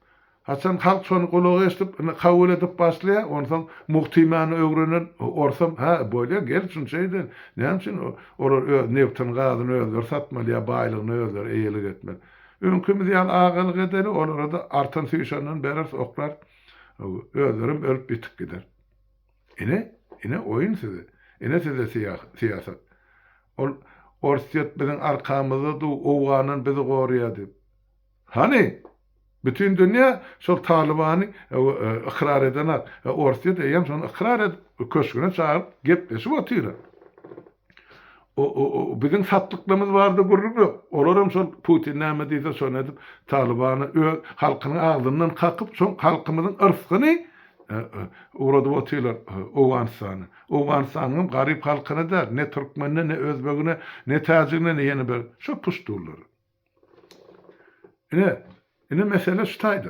Haçan halk şonu gulagy esip, kabul edip başlaýar, ondan muhtimany öwrenen orsam, ha bolýar, gel şunu şeyden. Näçin olar neftin gazyny özler satmalyar, baýlygyny özler eýelik etmeli. Öňkümüz ýal agalyk edeli, olara da artan süýşenden berer oklar özlerim ölüp bitip gider. Ene Ine oyun size. Ine size siyaset. Ol orsiýet biziň arkamyzda owganan bizi goruýady. Hani bütün dünya şol Talibany ikrar edenler. Orsiýet eýem şonu ikrar edip köşküne çağırıp gepleşip otyrar. O bizim satlyklarymız bardy gurruk. Olaram şol Putin näme diýse şonu edip Talibany halkynyň agdyndan kakyp şol halkymyzyň ırfyny uradyp otylar Owganistany. Owganistanyň garyp halkyna da ne türkmenine ne özbegine ne täjigine ne ýene bir şo puşturlar. Ine mesele şutaýdy.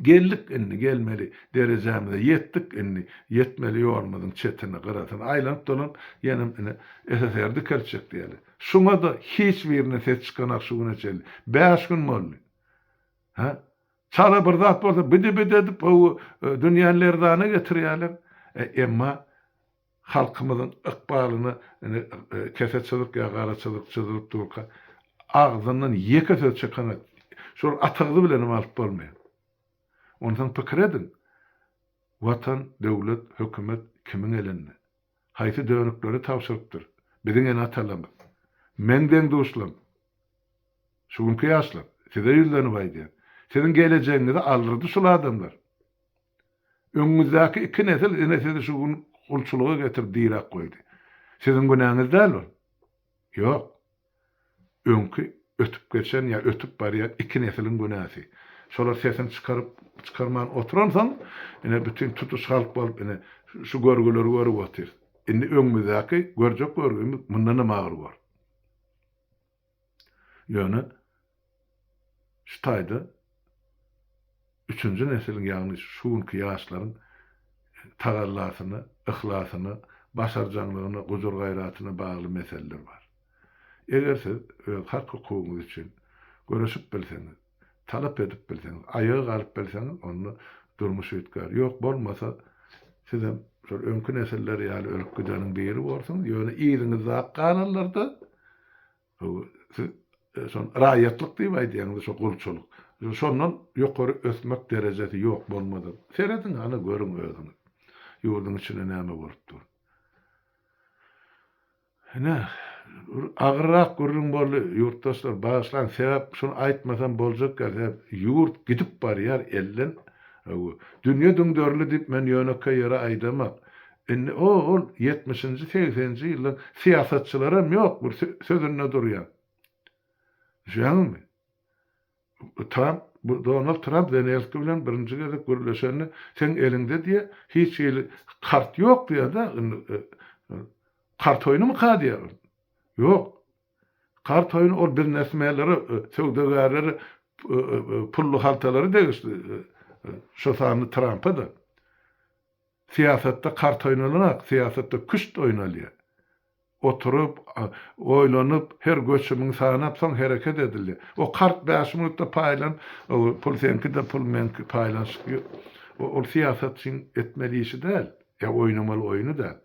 Geldik inni gelmeli derejemde yetdik inni yetmeli ýormadyň çetini gyratan aýlanyp dolan ýenem ine SSR'de kerçek diýeli. Şuňa da hiç birine ses çykanak şu güne çeli. 5 gün boldy. Ha? Çara bir zat bolsa bidi edip o dünýälerden getirýärler. Emma halkymyzyň ykbalyny kesetçilik ýa garaçylyk çyzylyp durka agzyndan ýeke söz çykanak. Şol atagy bilen alyp bolmaýar. Ondan pikir edin. Watan, döwlet, hökümet kimin elinde? Haýsy dönükleri tawşyrypdyr? Biziň en atalarymyz. Menden dostlarym. Şuňky ýaşlar, size ýüzleni baýdýar. Siziň geleceğinizi aldyrdy şol adamlar. Öňüňizdäki iki nesil sizi şu gulçuluğa getirip diýerek goýdy. Siziň günäňiz däl ol. Ýok. Öňkü ötüp geçen ýa ötüp barýan iki nesiliň günäsi. Şolar sesini çıkarman oturansan, ine bütün tutuş halk bolup ine şu görgüleri görüp otyr. Indi öňümizdäki görjek görgümiz mundan magır bar. Ýöne şutaýda üçüncü nesiliň ýagny şuňky ýaşlaryň tagallasını, ihlasını, başarjanlygyny, gujur gaýratyna bagly meseleler bar. Eger siz hak hukukyňyz üçin görüşip bilseňiz, talap edip bilseňiz, aýagy galyp bilseňiz, onu durmuş ötkär. Ýok bolmasa sizem şol öňkü nesilleri ýaly ölüp gideniň biri bolsun, ýöne ýygyňyz zaqqanlarda siz şol raýatlyk diýip aýdýaňyz şol gulçuluk. Şondan ýokary ösmek derejesi ýok bolmady. Seredin ana görüň özüňiz. Ýurdun içine näme bolupdyr. Hene agyrrak görüň boldy ýurtdaşlar başlan sebäp şonu aýtmasam boljak dep ýurt gidip barýar elden. Dünýä döňdörli diýip men ýönekkä ýere aýdamak. Indi ol 70-nji 80-nji ýyllaň siýasatçylarym ýok bir sözüne durýar. Şuňmy? Donald Trump Zelenski bilen birinji gezek görüşeni sen elinde diye hiç kart yok diye da kart oyunu mu kadýar? Yok. Kart oyunu ol bir nesmeleri, söwdegerleri, pullu haltalary degişdi. Şo sany Trump'a da. Siyasette kart oynanarak, siyasette küşt oynalýar. Oturup, oylanyp, her göçümüň sanap soň hereket edildi. O kart 5 minutda paýlan, pul senki de pul menki paýlanşyk. O siýasat için etmeli işi däl. Ya oynamaly oyunu däl.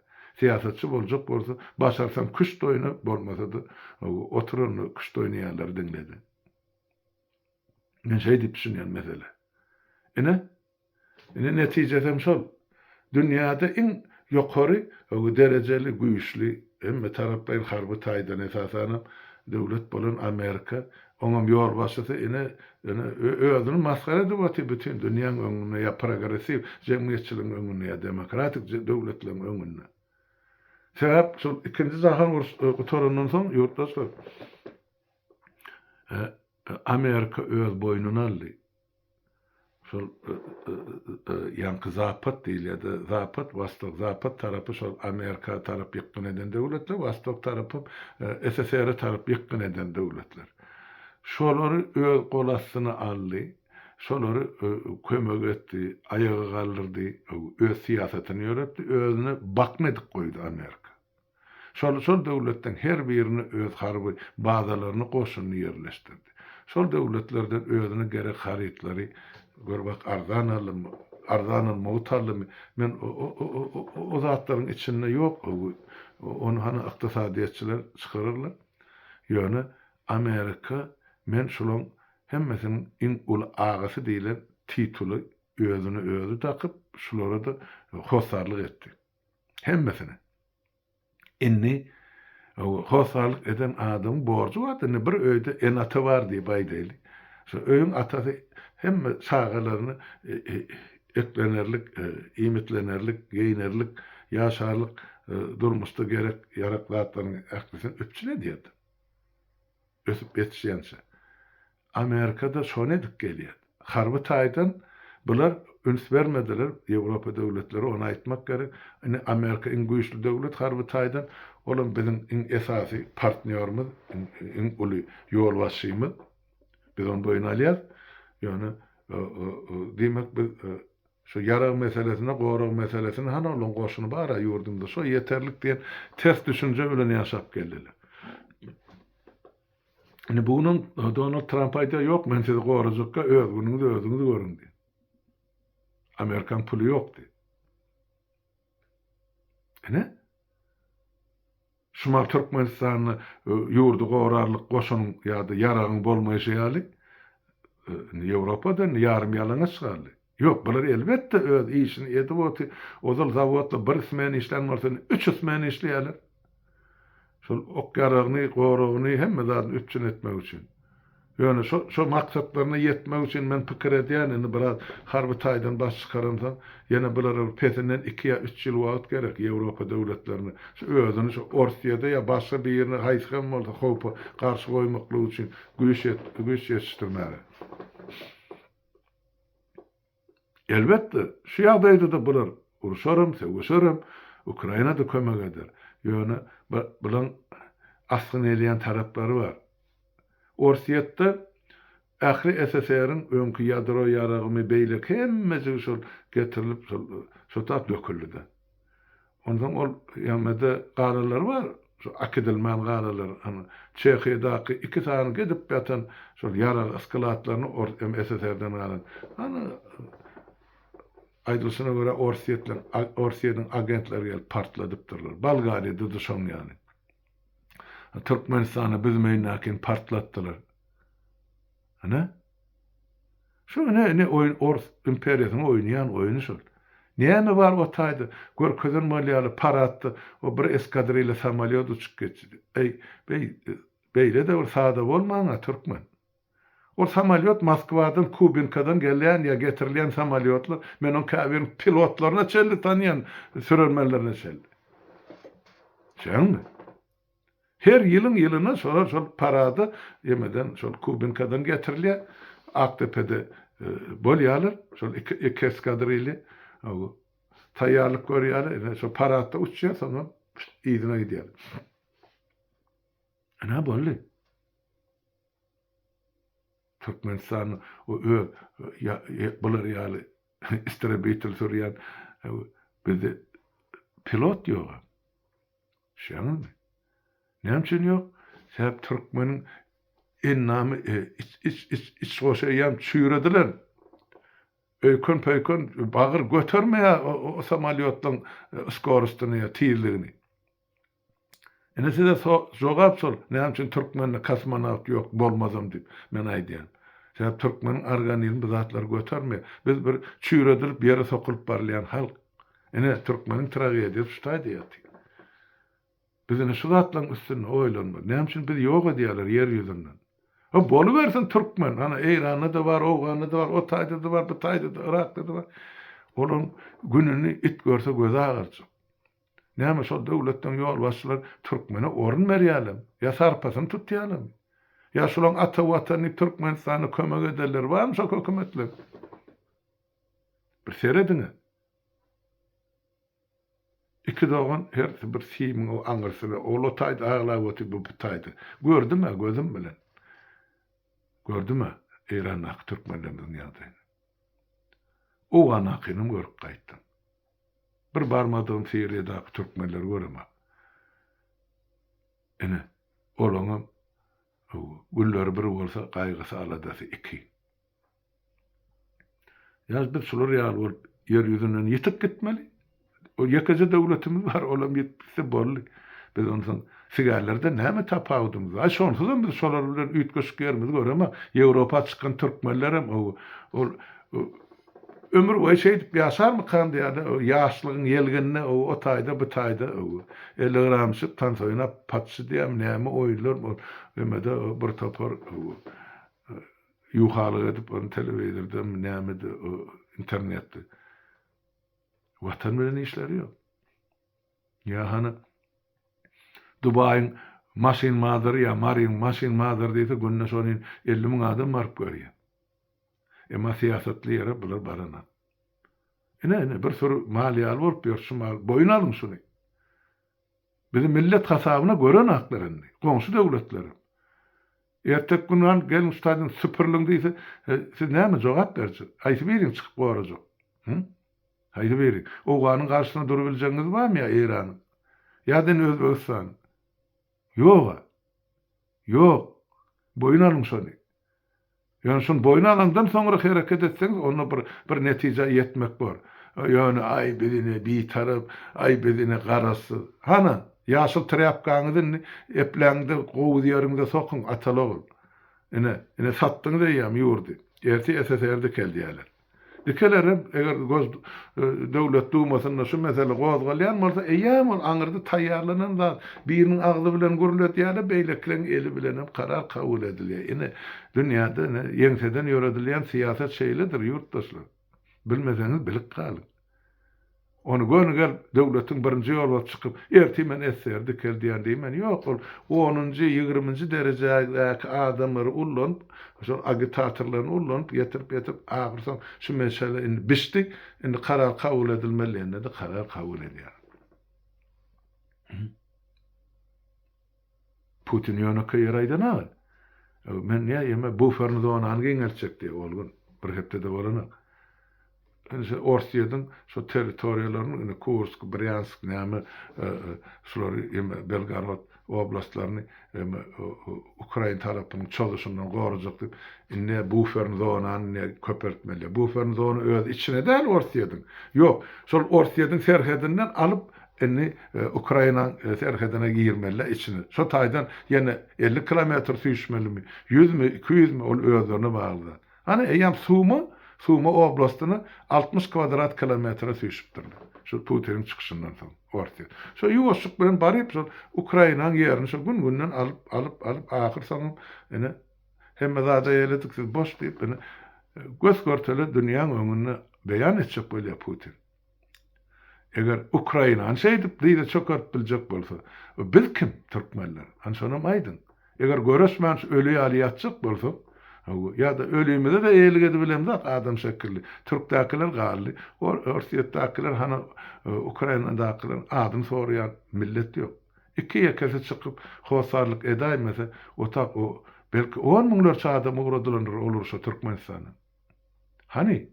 Siýasatçy boljak bolsa, başarsam küşt oyunu bolmasa da oturan küşt oýnaýanlar dinledi. Men şey diýip düşünýän mesele. Ine netijesem şol. Dünýäde iň ýokary derejeli güýçli emme tarapdaýyn harby taýdan esasan döwlet bolan Amerika oňam ýorbaşysy ine özüni maskara edip otyr bütün dünýäň öňüne ýa progressiw jemgyýetçiligiň öňüne ýa demokratik döwletleriň öňüne. Sebäp şol ikinji jahan gutorundan soň ýurtdaşlar Amerika öz boýnuna aldy. Şol ýanky Zapad diýilýär. Zapad, Wostok, Zapad tarapy şol Amerika tarap ýykdyn eden döwletler, Wostok tarapy SSR tarap ýykdyn eden döwletler. Şolary öz golasyna aldy, şolary kömek etdi, aýaga galdyrdy, öz siýasatyny ýöretdi, özüne bakma edip goýdy Amerika. Şol döwletden her birini öz harby bazalaryny goşuny ýerleşdirdi. Şol döwletlerden özüne gerek harytlary görbek arzanın mawtarlymy men o zatlaryň içinde yok. Onu hany ykdysadyýetçiler çykarırlar. Ýöne Amerika men şolaň hemmesiniň iň ul agasy diýilen tituly özüne özü takyp şolara da hosarlyk etdi. Hemmesine. Inni hosalyk eden adam borcu var. Bir öýde en ata var diye baýdaýly. Şu öýüň atasy hemme sagalaryny eklenerlik, imitlenerlik, geýnerlik, ýaşarlyk durmuşda gerek yaraklatlaryň ählisini öpçüle diýdi. Ösüp yetişýänse. Amerikada şonu edip gelýär. Harby taýdan bular üns vermediler. Ýewropa döwletleri onu aýtmak gerek. Amerika iň güýçli döwlet harby taýdan olam bizim iň esasy partnerimiz, iň uly ýolbaşçymyz. Biz onu boyun alýar. Ýöne diýmek biz şu yarak meselesine, gorak meselesine hana olan goşuny bara ýurdumda şo ýeterlik diýen ters düşünje bilen ýaşap geldiler. Bunun Donald Trump aýda ýok, men sizi gorajykka özüňizi görün diýdi. Amerikan pulu ýok diýdi. Şumal Türkmenistanyny ýurdu gorarlyk goşunyň ýa-da yaragyň bolmaýşy ýaly Ýewropadan ýarym ýalaňa çykarly. Ýok, bular elbetde öz işini edip oty, ozal zawodda bir smen işlenmezsen 3 smen işleýärler. Şol ok yaragyny, goragyny hemme zat üçin etmek üçin. Ýöne şo maksatlaryna ýetmek üçin men pikir edýän, biraz harby taýdan baş çykaramsan, ýene bular petinden 2 ýa 3 ýyl wagt gerek Ýewropa döwletlerine. Şu özüni şu Orsiýada ýa başga bir ýerine haýsgan bolsa, howpa garşy goýmaklyk üçin güýç ýetişdirmäge. Elbetde şu ýagdaýda da bular uruşarym, sevişerim, Ukrainada kömek eder. Ýöne bulan aslyn elýän taraplary bar. Orsiýetde ähli SSR-iň öňkü ýadro ýaragymy beýlek hemmesi şol getirilip şo tap döküldi. Ondan ol ýamada garalar bar. Şu akidilmän garalar, Çehiýadaky 2 sany gidip ýatan şol ýarak eskalatlaryny SSR-den galan. Aýdylsyna görä Orsiýetyň agentleri gelip partladypdyrlar. Bolgariýada düşen ýani. Türkmenistany biz meýnakin partlatdylar. Şu ne oyun Ors imperiýasyny oýnaýan oýuny şol. Näme bar o taýda? Görkezden malýaly paratdy, o bir eskadrilla samolyot uçup geçdi. Beýle de sada bolmaňa türkmen. O samolyot Moskwadan, Kubinkadan gelýän ýa getirilýän samolyotlar, men on käbir pilotlaryna çeldi tanýan sürelmelerine çeldi. Şeňmi? Her ýylyna şol parada ýemeden şol Kubinkadan getirilýär. Aktepe'de bolýarlar, şol iki eskadrilla taýýarlyk görýärler, şol paratda uçýar, sonra ýygyna gidýär. Ana boldy. Türkmenistan bular ýaly istirabitel sürýän bizde pilot ýok. Şeňmi? Näme üçin ýok? Sebäp türkmeniň ennamy iç goşaýan çüýrediler. Öýkün bagyr götermeýär o samolyotlaryň skorustyny ýa tirligini. Size jogap sor, näme üçin türkmenle kosmonawt ýok bolmazam diýip men aýdýan. Sebäp türkmeniň organizmi zatlar götermeýär. Biz bir çüýredilip bir ýere sokulyp barlayan halk. Türkmeniň tragediýasy şu taýda ýatyr. Bizine şu zatlaryň üstüne oýlanma. Näme üçin biz ýok edýärler ýer ýüzünden. Boluversin türkmen, Eýranda da bar, Owganda da bar, o taýda da bar, bu taýda da, Irakda da bar. Olaň gününi it görse göze agarjak. Näme şol döwletden ýolbaşçylar türkmene orun berýärler, ýa sarpasyny tutýarlar. Ýa şolaň ata watany Türkmenistany kömek ederler, barmy şol hökümetler? Bir seredine. İki doğan her bir siýmiň o aňyrsyny, o taýda aglap oturup bu taýda. Gördüm gözüm bilen. Gördüm Eýrandaky türkmenleriň ýagdaýyny. O anakynym görüp gaýtdym. Bir barmadığım Siriýadaky türkmenler göremem. Olaňam gülleri bir bolsa gaýgysy aladasy iki. Ýaz bir şular ýaly bolup ýer ýüzünden ýetip gitmeli. O ýakaja döwletimiz bar, olam ýetipse bolly. Biz ondan sigarlarda näme tapawdymyz? Şonsudan biz şolar bilen üýtgeşik ýerimiz göremem. Ýewropa çykan türkmenler hem ömür boyu şey dip ýaşarmy kan diýär, o ýaşlygyň gelgenine o taýda bu taýda elleramşyp tansoyna patçy diýem näme oýlar bu emede bir topar ýuhalyk edip onu telewizorda näme de internetde watan bilen işleri ýok. Ya hani Dubay'ın maşin madırı ya Marin maşin madırı diýse günne şonun 50.000 adam barıp görýär. Emma siyasatly ýere bular barana. Ene bir soru maliyal bolup ýörşüm boyun alın şunu. Bizim millet hasabyna gören haklaryny, goňşy döwletleri. Ertek günden gelin ustadın süpürlüğün diýse, siz näme jogap berçi? Aýtyp beriň çykyp gorajak. Haýdy beriň. O ganyň garşysyna durup biljeňiz barmy ya Iranyň? Ýa-da Özbegistan? Ýok. Ýok. Boyun alın şonu. Yani şun boyun alandan sonra hareket etseňiz, ona bir netije ýetmek bar. Yani ay bedine bir tarap, ay bedine garasy. Hana ýaşyl trapkaňyzy epläňde gowy ýerinde sokun atalagul. Ene satdyň diýýär ýurdy. Erti SSR'de keldiýärler. Dikelerim eger göz döwlet dumasyna şu mesele gozgalýan bolsa eýäm ol aňyrdy taýýarlanan da biriniň agzy bilen görület ýa-da beýlekleň eli bilen karar kabul edilýär. Ine dünýäde ýeňseden ýöredilýän siýasat şeýledir ýurtdaşlar. Bilmeseňiz bilip galyň. Onu gönügel döwletiň birinji ýoluna çykyp erti men SSR'de keldiýän diýmen ýok. O 10-njy 20-nji derejädäki adamlar ullan, şol agitatorlaryny ullan ýetirip agyrsaň şu mesele indi biçdik, indi karar kabul edilmeliğine de karar kabul edýär. Putin ýönekä ýeraýdan men ýa-da bu fernodan geňelçek diýip bolgun bir hepde de bolana. Orsiýadyň şu territoriýalaryny Kursk, Bryansk näme şular Belgorod oblastlaryny Ukraina tarapynyň çalyşyndan gorajak diýip indi bufer zonany köpertmeli. Bufer zona öz içine däl Orsiýadyň. Ýok, şol Orsiýadyň serhedinden alyp indi Ukraina serhedine girmeli içine. Şu taýdan ýene 50 kilometr süýşmelimi, 100mi, 200mi ol özlerine bagly. Hani eýam Suma oblastyny 60 kvadrat kilometre süýşipdir. Şu Putin'in çıkışından soň Orsiýa. Şu ýuwaşlyk bilen baryp şu Ukrainanyň ýerini şu gün alyp ahyrsaň ene hemme zada ýeledik siz boş diýip ene göz görteli dünýäň öňüne beýan etjek bolýar Putin. Eger Ukrainanyň şeýdip diýde çökert biljek bolsa, biz kim türkmenler? Anşonam aýdyn. Eger göresmän ölüýe alýatjak bolsa, ya da ölümüde de eýlik edip bilen zat adam şekilli. Türkdäkiler galy, Orsiýadakiler hana Ukrainadakiler adam soraýan millet ýok. Iki ýekesi çykyp howsarlyk edäýmese, o belki 10 miňlerçe adam uğradylanır olursa Türkmenistana. Hani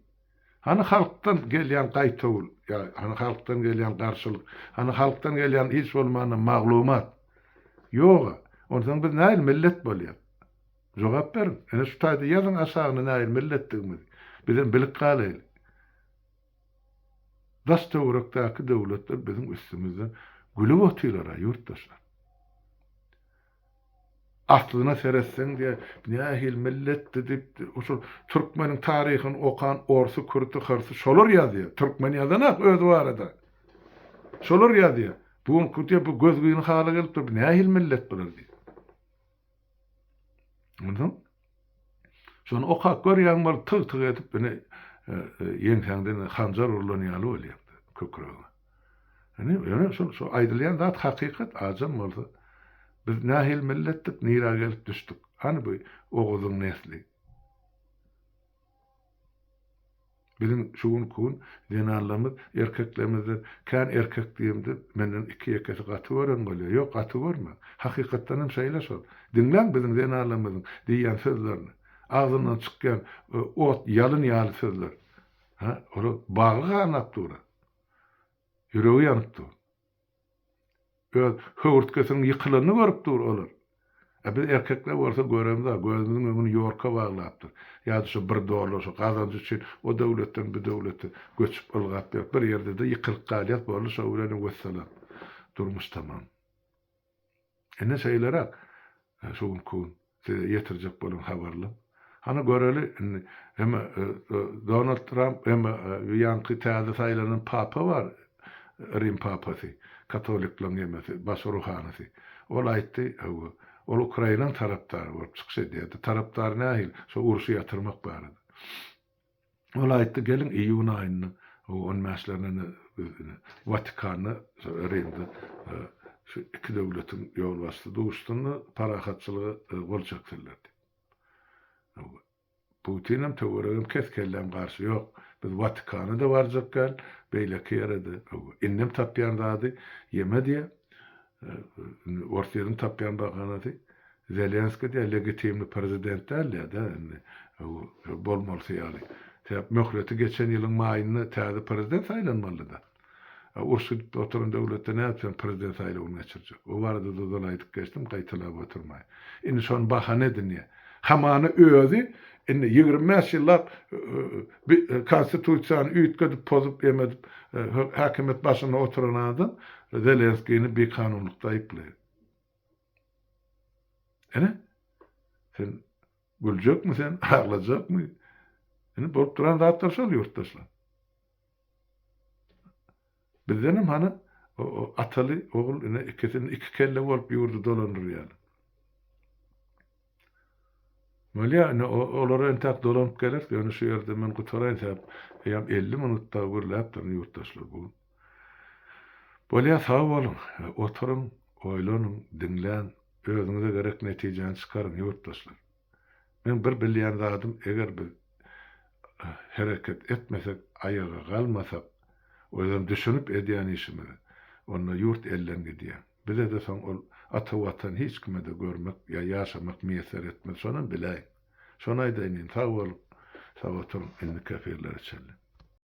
halktan gelýän gaýtawul, ya hani halktan gelýän garşylyk, hani halktan gelýän hiç bolmany maglumat ýok. Ondan biz näil millet bolýar. Jogap berin. Ene şu taýda ýazyn aşagyna näil milletdigimiz. Bilen bilip galyl. Daştowrakdaky döwletler bizim üstümizden gülüp otýarlar ýurtdaşlar. Atlyna seretseň diýe nähil millet diýip şu türkmeniň taryhyny okan Orsu, Kürtü, Hyrsy şolar ýazýar. Türkmen ýazanak öz barada. Şolar ýazýar. Bu Kürtü bu gözgüýüni haly gelip dur. Nähil millet bolar diýip. Ondan şonu okak görýän bol tyg edip beni ýeňsäňden hanjar urlanýaly bolýardy kökreğine. Yani şu aýdylýan zat hakykat ajam bolsa biz nähil milletdik nira gelip düşdük. Hani bu oğuzun nesli. Bizim şuun kun denarlarımız erkeklerimizden kan erkek diýimdi menden 2 ýekesi gaty gören bolýar. Ýok gaty görme. Hakykatdan hem şeýle şol. Dinlen bizim denarlarymyzyň diýen sözlerini. Ağzyndan çykýan ot ýalyn ýaly sözler. Olu bagly anap dur. Ýüregi ýanyp dur. Höwürtkesiniň ýykylanyny görüp dur olar. Biz erkekler bolsa göremiz, gözümiziň öňüni ýorka baglapdyr. Ýa-da şu bir dolary şu gazanjy üçin o döwletden bu döwlete göçüp bolgap bir ýerde de ýykylyp galyat bolýar, şo bilen wessalam. Durmuş tamam. Ene şeýlere şuň kun ýetirjek bolan habarlar. Hana göreli hem Donald Trump hem yankı täze saýlanan papa var, Rim papasy, Katolikliň emesi, baş ruhanysy. Ol aýtdy, ol Ukraina tarapdary bolup çykyş edýärdi. Tarapdary nähil, şo uruşy ýatyrmak barady. Ol aýtdy, gelin iýun aýyny, on mäşlerini Vatikany Rimde şu iki döwletiň ýol bastı duşdyny parahatçylygy boljakdyrlar. Putin'im töweregim keskellem garşy ýok. Biz Vatikany da barjak gel, beýleki ýerde. Innem tapýan zady ýemedi. Ortaýaryň tapýan baganaty. Zelenski de legitimli prezident däldi. Bolmaly ýaly. Täp möhleti geçen ýylyň maýyny täze prezident saýlanmaly da. Urşup oturan döwletde näçe prezident saýlawyny geçirjek. O barada da dolaydyk geçdim, gaýtylap oturmaý. Indi şonu bahane edinýär. Hamany özü 25 ýyllap konstitusiýany üýtgedip pozup emedip häkimet başyna oturan adam Zelenski'ni bir kanunlukda aýplaýar. Sen güljekmi sen, ağlajakmy? Bolup duran zatlar şol ýurtdaşlar. Bizdenim hany o ataly ogul iki kelle bolup ýurdu dolandyryar. Malya olara entak dolanyp geler, ýöne şu ýerde men gutaraýyn täp, 50 minutda gürläp durýar ýurtdaşlar bu. Bolýa sag bolun, oturyň, oýlanyň, diňlän, özüňize gerek netijeni çykaryň ýurtdaşlar. Men bir bilýän zadym, eger biz hereket etmesek, ayağa kalmasak, o yüzden düşünüp edýän işimiz, onda yurt elden gidýär. Bize de soň ol ata watan hiç kime de görmek ya yaşamak meýser etmez. Şonu biläýin. Şonu aýdaýyn, sag bolup, sag oturup, indi kefirler içelim.